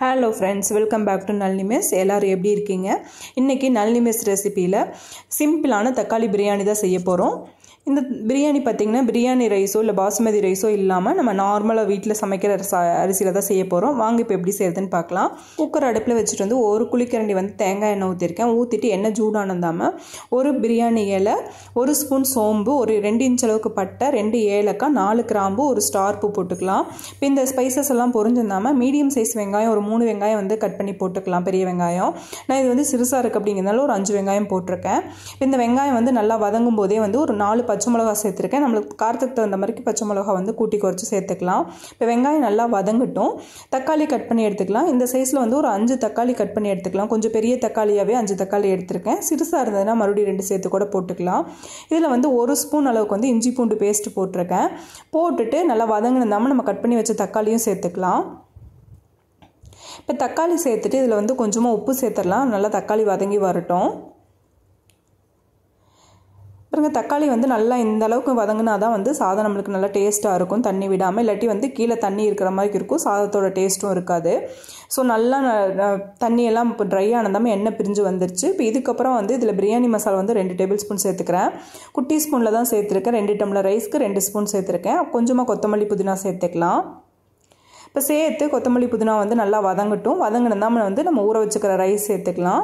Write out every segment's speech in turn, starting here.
Hello friends, welcome back to Nalini Mess. எல்லாரும் எப்படி இருக்கீங்க? இன்னைக்கு Nalini Mess ரெசிபில சிம்பிளான தக்காளி பிரியாணி தான் செய்ய போறோம். இந்த பிரியாணி பாத்தீங்கன்னா பிரியாணி ரைஸோ இல்ல பாஸ்மதி ரைஸோ இல்லாம நம்ம நார்மலா வீட்ல சமைக்கிற அரிசில தான் செய்ய போறோம். வாங்க இப்போ எப்படி செய்யறதுன்னு பார்க்கலாம். குக்கர் அடுப்புல வச்சிட்டு வந்து ஒரு குழிக்கரண்டி வந்து தேங்காய் எண்ணெய் ஊத்திருக்கேன். ஊத்திட்டு எண்ணெய் சூடானதாம ஒரு பிரியாணி இலை, ஒரு ஸ்பூன் சோம்பு, ஒரு 2 இன்ச் அளவுக்கு பட்டை, 2 ஏலக்காய், 4 கிராம்பு, ஒரு ஸ்டார் பூ போட்டுக்கலாம். இப்போ இந்த ஸ்பைசஸ் எல்லாம் பொரிஞ்சிருந்தாம மீடியம் சைஸ் வெங்காயம் ஒரு 3 வெங்காயம் வந்து கட் பண்ணி போட்டுக்கலாம். பெரிய வெங்காயம். நான் இது வந்து சிறுசா இருக்கு அப்படிங்கறதால ஒரு 5 வெங்காயம் போட்டுருக்கேன். இந்த வெங்காயம் வந்து நல்லா வதங்கும் போதே வந்து ஒரு 4 பச்சை மிளகாய் சேர்த்திருக்கேன். நம்மளுக்கு காரத்துக்கு தகுந்த மாதிரி பச்சை மிளகாய் வந்து கூட்டி குறைச்சு சேர்த்துக்கலாம். இப்போ வெங்காயம் நல்லா வதங்கட்டும். தக்காளி கட் பண்ணி எடுத்துக்கலாம். இந்த சைஸ்ல வந்து ஒரு 5 தக்காளி கட் பண்ணி எடுத்துக்கலாம். கொஞ்சம் பெரிய தக்காளியாவே 5 தக்காளி எடுத்துருக்கேன். சிறுசா இருந்ததுன்னா மறுபடியும் 2 சேர்த்து கூட போட்டுக்கலாம். இதுல வந்து 1 ஸ்பூன் அளவுக்கு வந்து இஞ்சி பூண்டு பேஸ்ட் போட்டிருக்கேன். போட்டுட்டு நல்லா வதங்கினதாம நம்ம கட் பண்ணி வச்ச தக்காளியும் சேர்த்துக்கலாம். இப்போ தக்காளி சேர்த்துட்டு இதில் வந்து கொஞ்சமாக உப்பு சேர்த்துடலாம். நல்லா தக்காளி வதங்கி வரட்டும். பாருங்க, தக்காளி வந்து நல்லா இந்த அளவுக்கு வதங்கினா தான் வந்து சாதம் நம்மளுக்கு நல்லா டேஸ்ட்டாக இருக்கும். தண்ணி விடாமல், இல்லாட்டி வந்து கீழே தண்ணி இருக்கிற மாதிரி இருக்கும். சாதத்தோட டேஸ்ட்டும் இருக்காது. ஸோ நல்லா தண்ணியெல்லாம் இப்போ ட்ரை ஆனதாமல் எண்ணெய் பிரிஞ்சு வந்துருச்சு. இப்போ இதுக்கப்புறம் வந்து இதில் பிரியாணி மசாலா வந்து 2 டேபிள் ஸ்பூன் சேர்த்துக்கிறேன். குட்டி ஸ்பூனில் தான் சேர்த்துருக்கேன். 2 டம்ளர் ரைஸ்க்கு 2 ஸ்பூன் சேர்த்துருக்கேன். கொஞ்சமாக கொத்தமல்லி புதினா சேர்த்துக்கலாம். இப்போ சேர்த்து கொத்தமல்லி புதினா வந்து நல்லா வதங்கட்டும். வதங்கினதாம வந்து நம்ம ஊற வச்சுக்கிற ரைஸ் சேர்த்துக்கலாம்.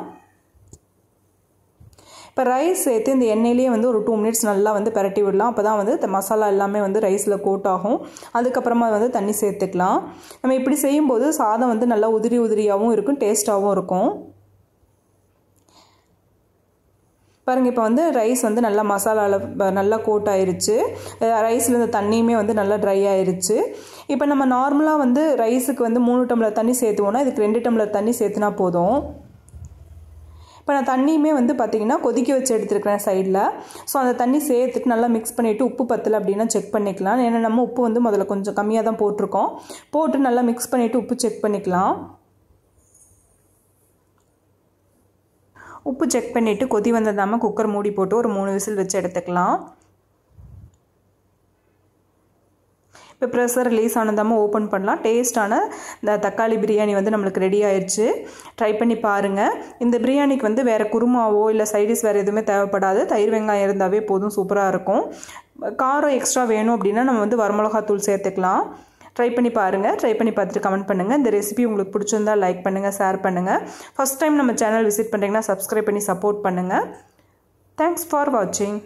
இப்போ ரைஸ் சேர்த்து இந்த எண்ணெயிலேயே வந்து ஒரு 2 மினிட்ஸ் நல்லா வந்து பரட்டி விடலாம். அப்போ தான் வந்து மசாலா எல்லாமே வந்து ரைஸில் கோட் ஆகும். அதுக்கப்புறமா வந்து தண்ணி சேர்த்துக்கலாம். நம்ம இப்படி செய்யும்போது சாதம் வந்து நல்லா உதிரி உதிரியாகவும் இருக்கும், டேஸ்ட்டாகவும் இருக்கும். பாருங்கள், இப்போ வந்து ரைஸ் வந்து நல்லா மசாலாவில் நல்லா கோட் ஆயிருச்சு. ரைஸில் இந்த தண்ணியுமே வந்து நல்லா ட்ரை ஆயிருச்சு. இப்போ நம்ம நார்மலாக வந்து ரைஸுக்கு வந்து 3 டம்ளர் தண்ணி சேர்த்துவோன்னா இதுக்கு 2 டம்ளர் தண்ணி சேர்த்துனா போதும். இப்போ நான் தண்ணியுமே வந்து பார்த்திங்கன்னா கொதிக்க வச்சு எடுத்துருக்கிறேன் சைடில். ஸோ அந்த தண்ணி சேர்த்துட்டு நல்லா மிக்ஸ் பண்ணிவிட்டு உப்பு பத்தலை அப்படின்னா செக் பண்ணிக்கலாம். ஏன்னா நம்ம உப்பு வந்து முதல்ல கொஞ்சம் கம்மியாக தான் போட்டிருக்கோம். போட்டு நல்லா மிக்ஸ் பண்ணிவிட்டு உப்பு செக் பண்ணிக்கலாம். உப்பு செக் பண்ணிவிட்டு கொதி வந்ததாமல் குக்கர் மூடி போட்டு ஒரு 3 விசில் வச்சு எடுத்துக்கலாம். இப்போ ப்ரெஷர் ரிலீஸ் ஆனதாமல் ஓப்பன் பண்ணலாம். டேஸ்ட்டான இந்த தக்காளி பிரியாணி வந்து நம்மளுக்கு ரெடி ஆயிடுச்சு. ட்ரை பண்ணி பாருங்கள். இந்த பிரியாணிக்கு வந்து வேறு குருமாவோ இல்லை சைடிஷ் வேறு எதுவுமே தேவைப்படாது. தயிர் வெங்காயம் இருந்தாவே போதும், சூப்பராக இருக்கும். காரம் எக்ஸ்ட்ரா வேணும் அப்படின்னா நம்ம வந்து வரமிளகாத்தூள் சேர்த்துக்கலாம். ட்ரை பண்ணி பாருங்கள். ட்ரை பண்ணி பார்த்துட்டு கமெண்ட் பண்ணுங்கள். இந்த ரெசிபி உங்களுக்கு பிடிச்சிருந்தா லைக் பண்ணுங்கள், ஷேர் பண்ணுங்கள். ஃபஸ்ட் டைம் நம்ம சேனல் விசிட் பண்ணுறீங்கன்னா சப்ஸ்கிரைப் பண்ணி சப்போர்ட் பண்ணுங்கள். தேங்க்ஸ் ஃபார் வாட்சிங்.